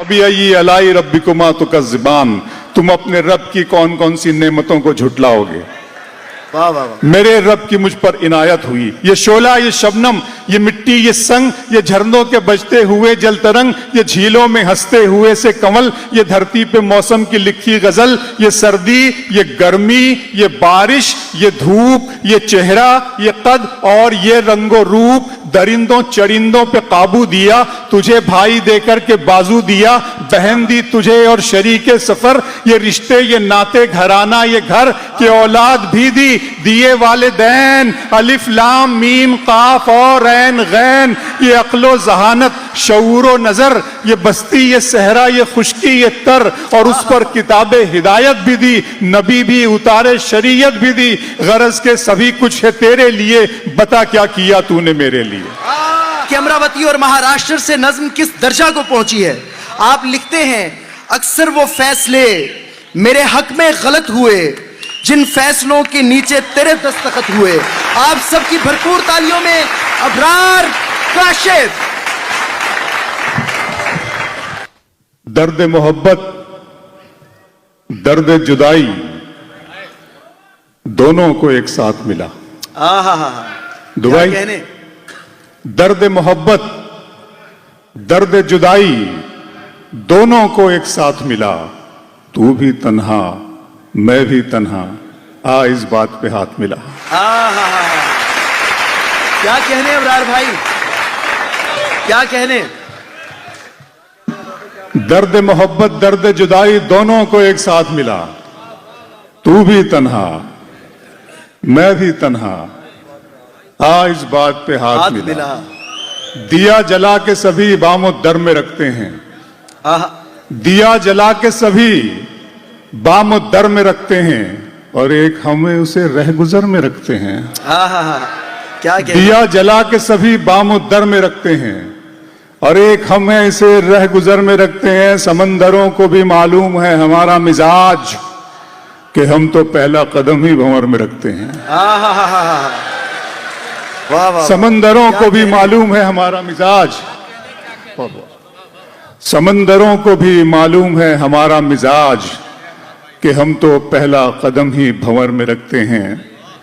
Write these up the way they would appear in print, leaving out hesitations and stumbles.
फबिअय्यि अलाई रब्बिकुमा तुकज़्ज़िबान, तुम अपने रब की कौन कौन सी नेमतों को झुटलाओगे। वाह वाह वाह। मेरे रब की मुझ पर इनायत हुई। ये शोला, ये शबनम, ये मिट्टी, ये संग, ये झरनों के बजते हुए जल तरंग, ये झीलों में हंसते हुए से कंवल, ये धरती पे मौसम की लिखी गजल, ये सर्दी, ये गर्मी, ये बारिश, ये धूप, ये चेहरा, ये कद और ये रंगो रूप, दरिंदों चरिंदों पे काबू दिया, तुझे भाई देकर के बाजू दिया, बहन दी तुझे और शरीके सफर, ये रिश्ते, ये नाते, घराना, ये घर के औलाद भी दी, दिए वालिदैन, अलिफ लाम मीम काफ और ऐन गैन, ये अक्लो जहानत, शऊरो नजर, ये बस्ती, ये सहरा, ये खुश्की, ये तर, और उस पर किताबे हिदायत भी दी, नबी भी उतारे, शरीयत भी दी, गरज के सभी कुछ है तेरे लिए, बता क्या किया तूने मेरे लिए। कि अमरावती और महाराष्ट्र से नज्म किस दर्जा को पहुंची है। आप लिखते हैं, अक्सर वो फैसले मेरे हक में गलत हुए जिन फैसलों के नीचे तेरे दस्तखत हुए। आप सबकी भरपूर तालियों में अबरार काशिफ। दर्द मोहब्बत, दर्द जुदाई दोनों को एक साथ मिला। दुबई कहने, दर्द मोहब्बत, दर्द जुदाई दोनों को एक साथ मिला, तू भी तन्हा मैं भी तन्हा, आ इस बात पे हाथ मिला। क्या कहने अबरार भाई, क्या कहने। दर्द मोहब्बत, दर्द जुदाई दोनों को एक साथ मिला, तू भी तन्हा मैं भी तन्हा, आ इस बात पे हाथ मिला। दिया जला के सभी बामो दर में रखते हैं, दिया जला के सभी बामो दर में रखते हैं, और एक हमें उसे रह गुजर में रखते हैं। क्या दिया जला के सभी बामो दर में रखते हैं, और एक हमें इसे रह गुजर में रखते हैं। समंदरों को भी मालूम है हमारा मिजाज, कि हम तो पहला कदम ही भंवर में रखते हैं। समंदरों को भी मालूम है हमारा मिजाज, समंदरों को भी मालूम है हमारा मिजाज, कि हम तो पहला कदम ही भंवर में रखते हैं।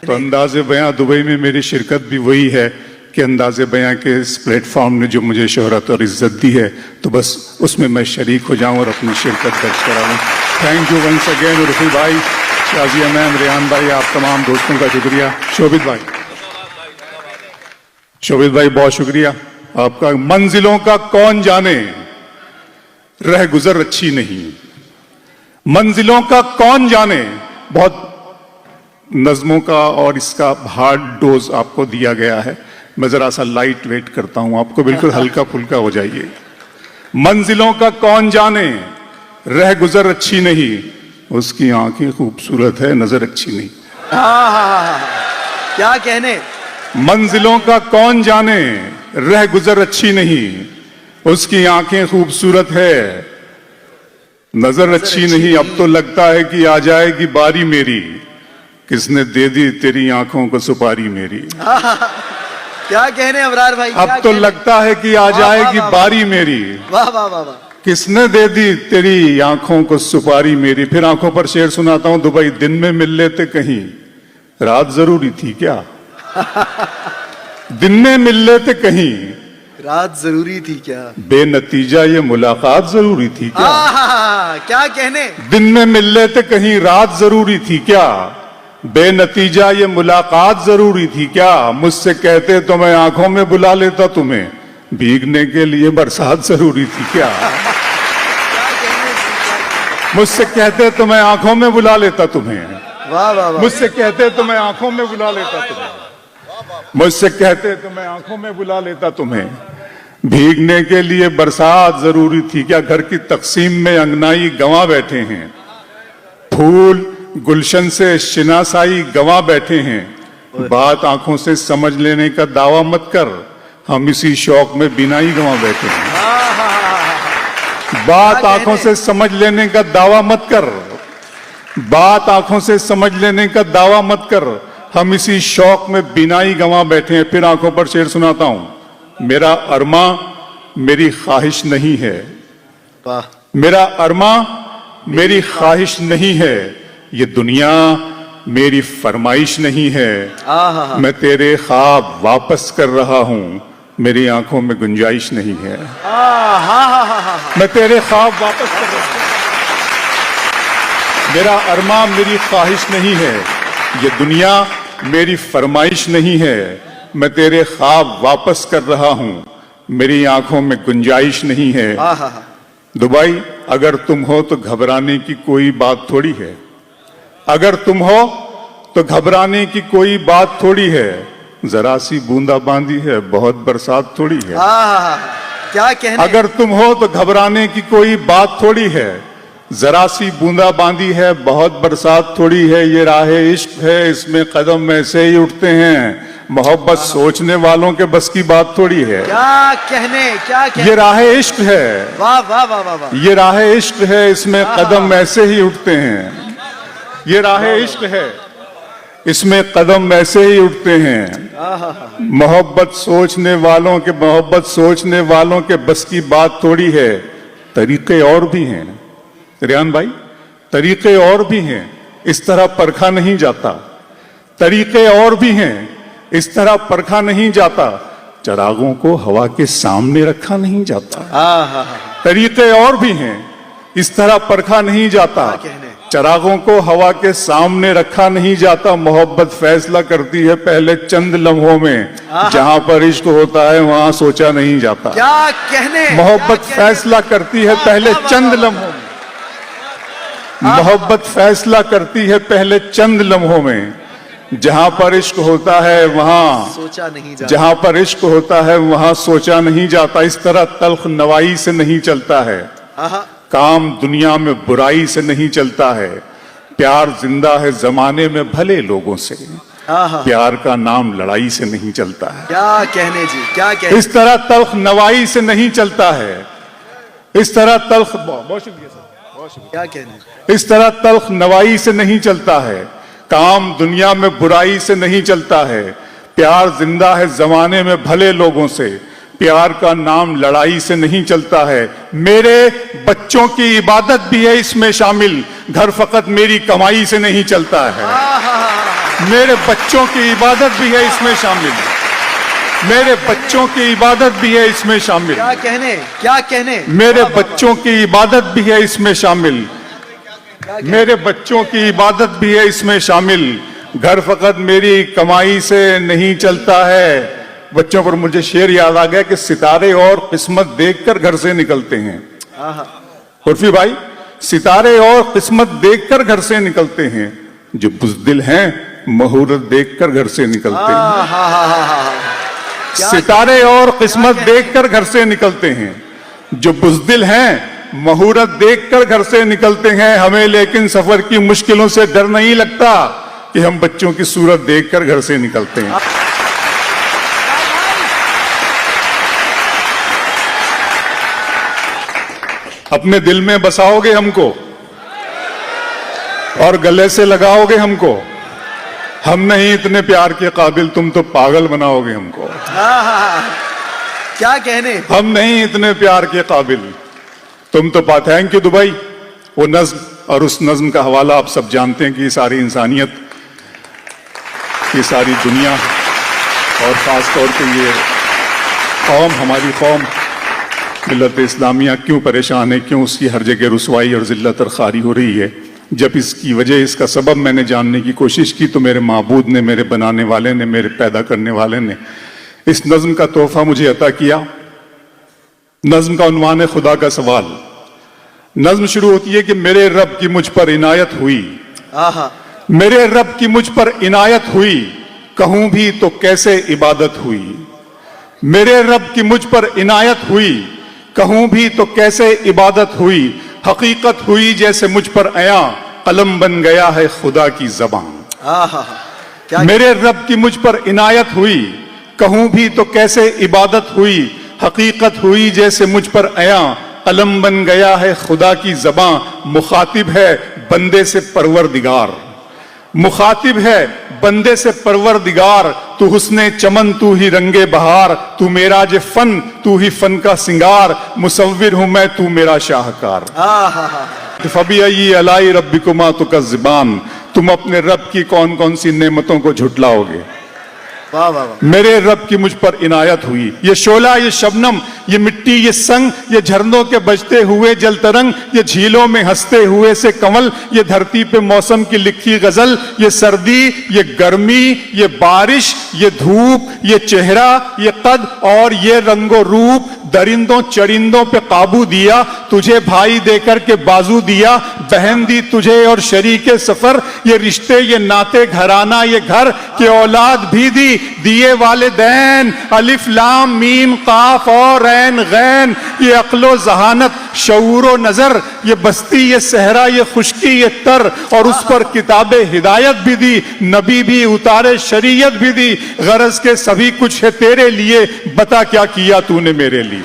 तो अंदाज़े बयां दुबई में मेरी शिरकत भी वही है कि अंदाज़े बयां के इस प्लेटफॉर्म ने जो मुझे शोहरत और इज्जत दी है, तो बस उसमें मैं शरीक हो जाऊं और अपनी शिरकत दर्ज कराऊं। Thank you once again Urfi भाई, शाजिया मैम, रेहान भाई, आप तमाम दोस्तों का शुक्रिया। शोभित भाई, शोभित भाई बहुत शुक्रिया आपका। मंजिलों का कौन जाने रह गुजर अच्छी नहीं, मंजिलों का कौन जाने। बहुत नज्मों का और इसका हार्ड डोज आपको दिया गया है, मैं जरा सा लाइट वेट करता हूं आपको, बिल्कुल हल्का फुल्का हो जाइए। मंजिलों का कौन जाने रह गुजर अच्छी नहीं, उसकी आंखें खूबसूरत है नजर अच्छी नहीं। क्या कहने। मंजिलों का कौन जाने रह गुजर अच्छी नहीं, उसकी आंखें खूबसूरत है नजर अच्छी नहीं। अब तो लगता है कि आ जाएगी बारी मेरी, किसने दे दी तेरी आंखों को सुपारी मेरी। क्या कहने अबरार भाई। अब तो लगता है कि आ जाएगी बारी मेरी, वाह वाह वाह वाह। किसने दे दी तेरी आंखों को सुपारी मेरी। फिर आंखों पर शेर सुनाता हूं। दुबई दिन में मिल लेते कहीं, रात जरूरी थी क्या। दिन में मिल लेते कहीं, रात जरूरी थी क्या। बेनतीजा ये मुलाकात जरूरी थी क्या। क्या कहने। दिन में मिल लेते कहीं, रात जरूरी थी क्या। बेनतीजा ये मुलाकात जरूरी थी क्या। मुझसे कहते तो मैं आंखों में बुला लेता तुम्हें, भीगने के लिए बरसात जरूरी थी क्या। मुझसे कहते तो मैं आंखों में बुला लेता तुम्हें। वाह वाह वाह। मुझसे कहते तो मैं आंखों में बुला लेता तुम्हें, मुझसे कहते तो मैं आंखों में बुला लेता तुम्हें, भीगने के लिए बरसात जरूरी थी क्या। घर की तकसीम में अंगनाई गंवा बैठे हैं, फूल गुलशन से शिनासाई गंवा बैठे हैं। बात आंखों से समझ लेने का दावा मत कर, हम इसी शौक में बिनाई गंवा बैठे हैं। बात आंखों से समझ लेने का दावा मत कर, बात आंखों से समझ लेने का दावा मत कर, हम इसी शौक में बिनाई गंवा बैठे हैं। फिर आंखों पर शेर सुनाता हूं। मेरा अरमा मेरी ख्वाहिश नहीं है, वाह। मेरा अरमा मेरी ख्वाहिश नहीं है, ये दुनिया मेरी फरमाइश नहीं है। आहा, मैं तेरे ख्वाब वापस कर रहा हूं, मेरी आंखों में गुंजाइश नहीं है। आहा, मैं तेरे ख्वाब वापस कर रहा हूं, मेरा अरमा मेरी ख्वाहिश नहीं है, ये दुनिया मेरी फरमाइश नहीं है। मैं तेरे ख्वाब वापस कर रहा हूं, मेरी आंखों में गुंजाइश नहीं है। आहा, दुबई अगर तुम हो तो घबराने की कोई बात थोड़ी है, अगर तुम हो तो घबराने की कोई बात थोड़ी है। जरा सी बूंदाबांदी है, बहुत बरसात थोड़ी है। आहा, क्या कहने। अगर तुम हो तो घबराने की कोई बात थोड़ी है, जरा सी बूंदाबांदी है, बहुत बरसात थोड़ी है। ये राह इश्क है, इसमें कदम ऐसे ही उठते हैं। मोहब्बत सोचने वालों के बस की बात थोड़ी है। क्या कहने, क्या कहने। ये राह इश्क है, वाह वाह वाह वाह वाह। ये राह इश्क है, इसमें कदम ऐसे ही उठते हैं। ये राह इश्क है, इसमें कदम ऐसे ही उठते हैं। मोहब्बत सोचने वालों के बस की बात थोड़ी है। तरीके और भी हैं रियान भाई, तरीके और भी हैं, इस तरह परखा नहीं जाता। तरीके और भी हैं, इस तरह परखा नहीं जाता। चरागों को हवा के सामने रखा नहीं जाता। आहा, तरीके और भी हैं, इस तरह परखा नहीं जाता। कहने। चरागों को हवा के सामने रखा नहीं जाता। मोहब्बत फैसला करती है पहले चंद लम्हों में, जहां पर इश्क होता है वहां सोचा नहीं जाता। क्या कहने। मोहब्बत क्या कहने। फैसला करती है पहले चंद लम्हों में, मोहब्बत फैसला करती है पहले चंद लम्हों में। जहां पर इश्क होता है वहां सोचा नहीं जाता। जहां पर इश्क होता है वहां सोचा नहीं जाता। इस तरह तल्ख नवाई से नहीं चलता है, आहा, काम दुनिया में बुराई से नहीं चलता है। प्यार जिंदा है जमाने में भले लोगों से, आहा, प्यार का नाम लड़ाई से नहीं चलता है। क्या कहने जी, क्या कहने। इस तरह तल्ख नवाई से नहीं चलता है, इस तरह तल्ख बहुत शुक्रिया सर, क्या कहने। इस तरह तल्ख नवाई से नहीं चलता है। काम दुनिया में बुराई से नहीं चलता है। प्यार जिंदा है जमाने में भले लोगों से, प्यार का नाम लड़ाई से नहीं चलता है। मेरे बच्चों की इबादत भी है इसमें शामिल, घर फकत मेरी कमाई से नहीं चलता है। मेरे बच्चों की इबादत भी है इसमें शामिल, मेरे बच्चों की इबादत भी है इसमें शामिल। क्या कहने, क्या कहने। मेरे बच्चों की इबादत भी है इसमें शामिल, मेरे बच्चों की इबादत भी है इसमें शामिल। घर फकत मेरी कमाई से नहीं चलता है। बच्चों पर मुझे शेर याद आ गया कि सितारे और किस्मत देखकर घर से निकलते हैं। उर्फी भाई, सितारे और किस्मत देखकर घर से निकलते हैं। जो बुज़दिल हैं मुहूर्त देखकर घर से निकलते हैं। सितारे और किस्मत देखकर घर से निकलते हैं। जो बुज़दिल हैं मुहूर्त देखकर घर से निकलते हैं। हमें लेकिन सफर की मुश्किलों से डर नहीं लगता कि हम बच्चों की सूरत देखकर घर से निकलते हैं। अपने दिल में बसाओगे हमको और गले से लगाओगे हमको। हम नहीं इतने प्यार के काबिल, तुम तो पागल बनाओगे हमको। क्या कहने। हम नहीं इतने प्यार के काबिल, तुम तो थैंक यू दुबई। वो नज्म और उस नज्म का हवाला आप सब जानते हैं कि सारी इंसानियत, ये सारी दुनिया और ख़ास तौर पे ये कौम, हमारी कौम मिल्लत इस्लामिया क्यों परेशान है, क्यों उसकी हर जगह रुसवाई और ज़िल्लत और ख़ारी हो रही है। जब इसकी वजह, इसका सबब मैंने जानने की कोशिश की तो मेरे माबूद ने, मेरे बनाने वाले ने, मेरे पैदा करने वाले ने इस नज्म का तोहफा मुझे अता किया। नज्म का उन्वान है खुदा का सवाल। नज्म शुरू होती है कि मेरे रब की मुझ पर इनायत हुई, मेरे रब की मुझ पर इनायत हुई, कहूं भी तो कैसे इबादत हुई। मेरे रब की मुझ पर इनायत हुई, कहूं भी तो कैसे इबादत हुई। हकीकत हुई जैसे मुझ पर आया, कलम बन गया है खुदा की जबान। मेरे रब की मुझ पर इनायत हुई, कहूं भी तो कैसे इबादत हुई। हकीकत हुई जैसे मुझ पर आया, कलम बन गया है खुदा की जबां। मुखातिब है बंदे से परवरदिगार, मुखातिब है बंदे से परवरदिगार, तू हुस्ने चमन तू ही रंगे बहार, तू मेरा जे फन तू ही फन का सिंगार, मुसव्विर हूं मैं तू मेरा शाहकार। फबी अलाई रब्बिकुमा तुकज़्ज़िबान, तुम अपने रब की कौन कौन सी नेमतों को झुटलाओगे। वाह वाह वाह। मेरे रब की मुझ पर इनायत हुई, ये शोला ये शबनम ये मिट्टी ये संग, ये झरनों के बजते हुए जल तरंग, ये झीलों में हंसते हुए से कंवल, ये धरती पे मौसम की लिखी गजल, ये सर्दी ये गर्मी ये बारिश ये धूप ये चेहरा ये कद और ये रंगो रूप, दरिंदों चरिंदों पे काबू दिया, तुझे भाई देकर के बाजू दिया, बहन दी तुझे और शरीके सफर, ये रिश्ते ये नाते घराना ये घर, के औलाद भी दी दिए वालिदैन, अलिफ लाम मीम काफ और ऐन गैन, ये अक्लो जहानत शऊरो नजर, ये बस्ती ये सहरा ये खुशकी ये तर, और उस पर किताबे हिदायत भी दी, नबी भी उतारे शरीयत भी दी, गरज के सभी कुछ है तेरे लिए, बता क्या किया तूने मेरे लिए।